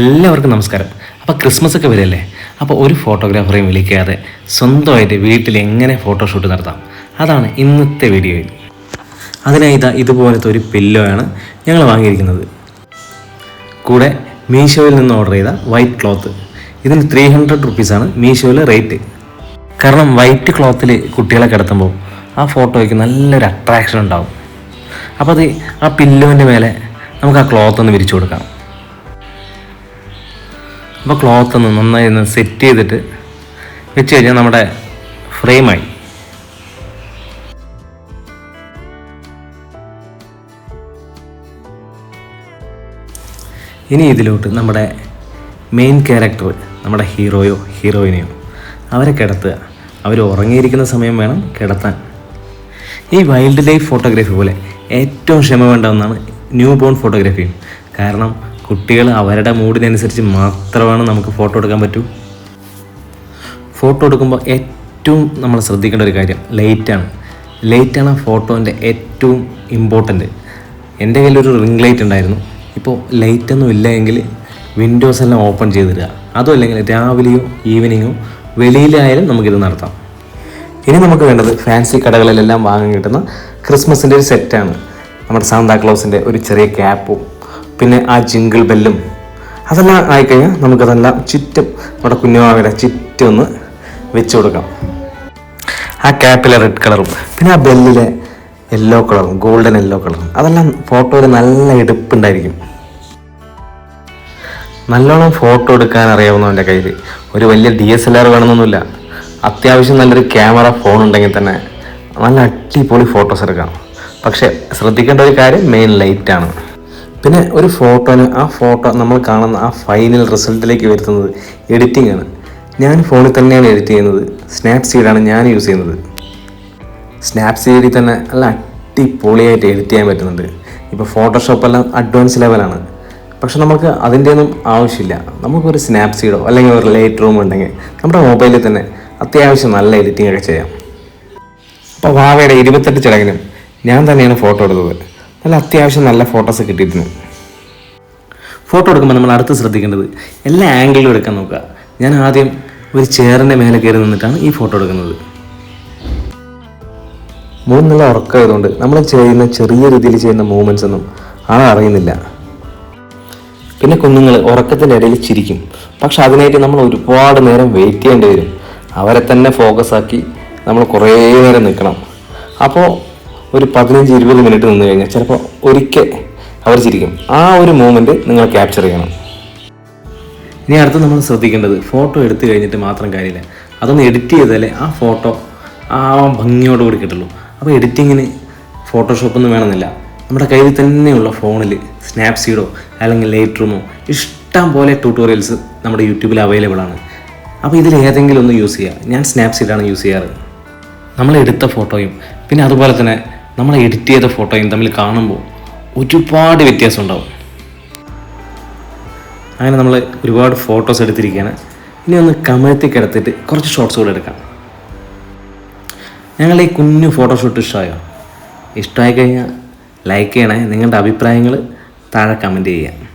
എല്ലാവർക്കും നമസ്കാരം. അപ്പോൾ ക്രിസ്മസ് ഒക്കെ വരില്ലേ, അപ്പോൾ ഒരു ഫോട്ടോഗ്രാഫറെയും വിളിക്കാതെ സ്വന്തമായിട്ട് വീട്ടിൽ എങ്ങനെ ഫോട്ടോഷൂട്ട് നടത്താം, അതാണ് ഇന്നത്തെ വീഡിയോയിൽ. അതിനായി ഇതുപോലത്തെ ഒരു പില്ലോയാണ് ഞങ്ങൾ വാങ്ങിയിരിക്കുന്നത്. കൂടെ മീഷോയിൽ നിന്ന് ഓർഡർ ചെയ്ത വൈറ്റ് ക്ലോത്ത്. ഇതിന് 300 റുപ്പീസാണ് മീഷോയിൽ റേറ്റ്. കാരണം വൈറ്റ് ക്ലോത്തിൽ കുട്ടികളെ കിടത്തുമ്പോൾ ആ ഫോട്ടോയ്ക്ക് നല്ലൊരു അട്രാക്ഷൻ ഉണ്ടാവും. അപ്പോൾ ആ പില്ലോൻ്റെ മേലെ നമുക്ക് ആ ക്ലോത്ത് ഒന്ന് വിരിച്ചു കൊടുക്കാം. അപ്പോൾ ക്ലോത്ത് ഒന്ന് നന്നായി സെറ്റ് ചെയ്തിട്ട് വെച്ച് കഴിഞ്ഞാൽ നമ്മുടെ ഫ്രെയിമായി. ഇനി ഇതിലോട്ട് നമ്മുടെ മെയിൻ ക്യാരക്ടർ, നമ്മുടെ ഹീറോയോ ഹീറോയിനെയോ അവരെ കിടത്തുക. അവർ ഉറങ്ങിയിരിക്കുന്ന സമയം വേണം കിടത്താൻ. ഈ വൈൽഡ് ലൈഫ് ഫോട്ടോഗ്രാഫി പോലെ ഏറ്റവും ക്ഷമ വേണ്ട ഒന്നാണ് ന്യൂ ബോൺ ഫോട്ടോഗ്രാഫിയും. കാരണം കുട്ടികൾ അവരുടെ മൂഡിനനുസരിച്ച് മാത്രമാണ് നമുക്ക് ഫോട്ടോ എടുക്കാൻ പറ്റൂ. ഫോട്ടോ എടുക്കുമ്പോൾ ഏറ്റവും നമ്മൾ ശ്രദ്ധിക്കേണ്ട ഒരു കാര്യം ലൈറ്റാണ് ഫോട്ടോൻ്റെ ഏറ്റവും ഇമ്പോർട്ടൻ്റ്. എൻ്റെ കയ്യിലൊരു റിംഗ് ലൈറ്റ് ഉണ്ടായിരുന്നു. ഇപ്പോൾ ലൈറ്റൊന്നും ഇല്ല എങ്കിൽ വിൻഡോസ് എല്ലാം ഓപ്പൺ ചെയ്തിടുക. അതും അല്ലെങ്കിൽ രാവിലെയോ ഈവനിങ്ങോ വെളിയിലായാലും നമുക്കിത് നടത്താം. ഇനി നമുക്ക് വേണ്ടത് ഫാൻസി കടകളിലെല്ലാം വാങ്ങാൻ കിട്ടുന്ന ക്രിസ്മസിൻ്റെ ഒരു സെറ്റാണ്. നമ്മുടെ സാന്താക്ലോസിൻ്റെ ഒരു ചെറിയ ക്യാപ്പും പിന്നെ ആ ജിങ്കിൾ ബെല്ലും അതെല്ലാം ആയിക്കഴിഞ്ഞാൽ നമുക്കതെല്ലാം ചുറ്റും നമ്മുടെ കുഞ്ഞുമാവയുടെ ചുറ്റും ഒന്ന് വെച്ച് കൊടുക്കാം. ആ ക്യാപ്പിലെ റെഡ് കളറും പിന്നെ ആ ബെല്ലിലെ യെല്ലോ കളറും ഗോൾഡൻ യെല്ലോ കളറും അതെല്ലാം ഫോട്ടോയിൽ നല്ല എടുപ്പുണ്ടായിരിക്കും. നല്ലോണം ഫോട്ടോ എടുക്കാൻ അറിയാവുന്നവൻ്റെ കയ്യിൽ ഒരു വലിയ DSLR വേണമെന്നൊന്നുമില്ല. അത്യാവശ്യം നല്ലൊരു ക്യാമറ ഫോൺ ഉണ്ടെങ്കിൽ തന്നെ നല്ല അടിപൊളി ഫോട്ടോസ് എടുക്കാം. പക്ഷേ ശ്രദ്ധിക്കേണ്ട ഒരു കാര്യം മെയിൻ ലൈറ്റാണ്. പിന്നെ ഒരു ഫോട്ടോന് ആ ഫോട്ടോ നമ്മൾ കാണുന്ന ആ ഫൈനൽ റിസൾട്ടിലേക്ക് വരുത്തുന്നത് എഡിറ്റിംഗ് ആണ്. ഞാൻ ഫോണിൽ തന്നെയാണ് എഡിറ്റ് ചെയ്യുന്നത്. സ്നാപ്സീഡാണ് ഞാൻ യൂസ് ചെയ്യുന്നത്. സ്നാപ്സീഡിൽ തന്നെ നല്ല അടിപൊളിയായിട്ട് എഡിറ്റ് ചെയ്യാൻ പറ്റുന്നുണ്ട്. ഇപ്പോൾ ഫോട്ടോഷോപ്പെല്ലാം അഡ്വാൻസ് ലെവലാണ്. പക്ഷെ നമുക്ക് അതിൻ്റെ ഒന്നും ആവശ്യമില്ല. നമുക്കൊരു സ്നാപ്സീഡോ അല്ലെങ്കിൽ ഒരു ലൈറ്റ് റൂം ഉണ്ടെങ്കിൽ നമ്മുടെ മൊബൈലിൽ തന്നെ അത്യാവശ്യം നല്ല എഡിറ്റിംഗ് ഒക്കെ ചെയ്യാം. അപ്പോൾ വാവയുടെ 28 ചടങ്ങിനും ഞാൻ തന്നെയാണ് ഫോട്ടോ എടുത്തത്. നല്ല അത്യാവശ്യം നല്ല ഫോട്ടോസ് കിട്ടിയിരുന്നു. ഫോട്ടോ എടുക്കുമ്പോൾ നമ്മൾ അടുത്ത് ശ്രദ്ധിക്കേണ്ടത് എല്ലാ ആംഗിളിലും എടുക്കാൻ നോക്കുക. ഞാൻ ആദ്യം ഒരു ചെയറിൻ്റെ മേലെ കയറി നിന്നിട്ടാണ് ഈ ഫോട്ടോ എടുക്കുന്നത്. നല്ല ഉറക്കമായതുകൊണ്ട് നമ്മൾ ചെയ്യുന്ന ചെറിയ രീതിയിൽ ചെയ്യുന്ന മൂവ്മെൻറ്റ്സ് ഒന്നും അറിയുന്നില്ല. പിന്നെ കുഞ്ഞുങ്ങൾ ഉറക്കത്തിൻ്റെ ഇടയിൽ ചിരിക്കും. പക്ഷെ അതിനായിട്ട് നമ്മൾ ഒരുപാട് നേരം വെയിറ്റ് ചെയ്യേണ്ടി വരും. അവരെ തന്നെ ഫോക്കസ് ആക്കി നമ്മൾ കുറേ നേരം നിൽക്കണം. അപ്പോൾ ഒരു 15-20 മിനിറ്റ് നിന്ന് കഴിഞ്ഞാൽ ചിലപ്പോൾ ഒരിക്കൽ അവർ ചിരിക്കും. ആ ഒരു മൂമെൻറ്റ് നിങ്ങൾ ക്യാപ്ചർ ചെയ്യണം. ഇനി അടുത്ത് നമ്മൾ ശ്രദ്ധിക്കേണ്ടത് ഫോട്ടോ എടുത്തു കഴിഞ്ഞിട്ട് മാത്രം കാര്യമില്ല, അതൊന്ന് എഡിറ്റ് ചെയ്താലേ ആ ഫോട്ടോ ആ ഭംഗിയോടുകൂടി കിട്ടുള്ളൂ. അപ്പോൾ എഡിറ്റിങ്ങിന് ഫോട്ടോഷോപ്പൊന്നും വേണമെന്നില്ല. നമ്മുടെ കയ്യിൽ തന്നെയുള്ള ഫോണിൽ സ്നാപ്സീഡോ അല്ലെങ്കിൽ ലൈറ്റ് റൂമോ ഇഷ്ടം പോലെ ട്യൂട്ടോറിയൽസ് നമ്മുടെ യൂട്യൂബിൽ അവൈലബിൾ ആണ്. അപ്പോൾ ഇതിൽ ഏതെങ്കിലും ഒന്ന് യൂസ് ചെയ്യുക. ഞാൻ സ്നാപ്സീഡാണ് യൂസ് ചെയ്യാറ്. നമ്മൾ എടുത്ത ഫോട്ടോയും പിന്നെ അതുപോലെ തന്നെ നമ്മൾ എഡിറ്റ് ചെയ്ത ഫോട്ടോയും തമ്മിൽ കാണുമ്പോൾ ഒരുപാട് വ്യത്യാസം ഉണ്ടാവും. അങ്ങനെ നമ്മൾ ഒരുപാട് ഫോട്ടോസ് എടുത്തിരിക്കുകയാണ്. ഇനി ഒന്ന് കമഴ്ത്തി കിടത്തിയിട്ട് കുറച്ച് ഷോട്ട്സ് കൂടെ എടുക്കാം. ഞങ്ങളുടെ ഈ കുഞ്ഞു ഫോട്ടോഷൂട്ട് ഇഷ്ടമായി കഴിഞ്ഞാൽ ലൈക്ക് ചെയ്യണേ. നിങ്ങളുടെ അഭിപ്രായങ്ങൾ താഴെ കമൻറ്റ് ചെയ്യുക.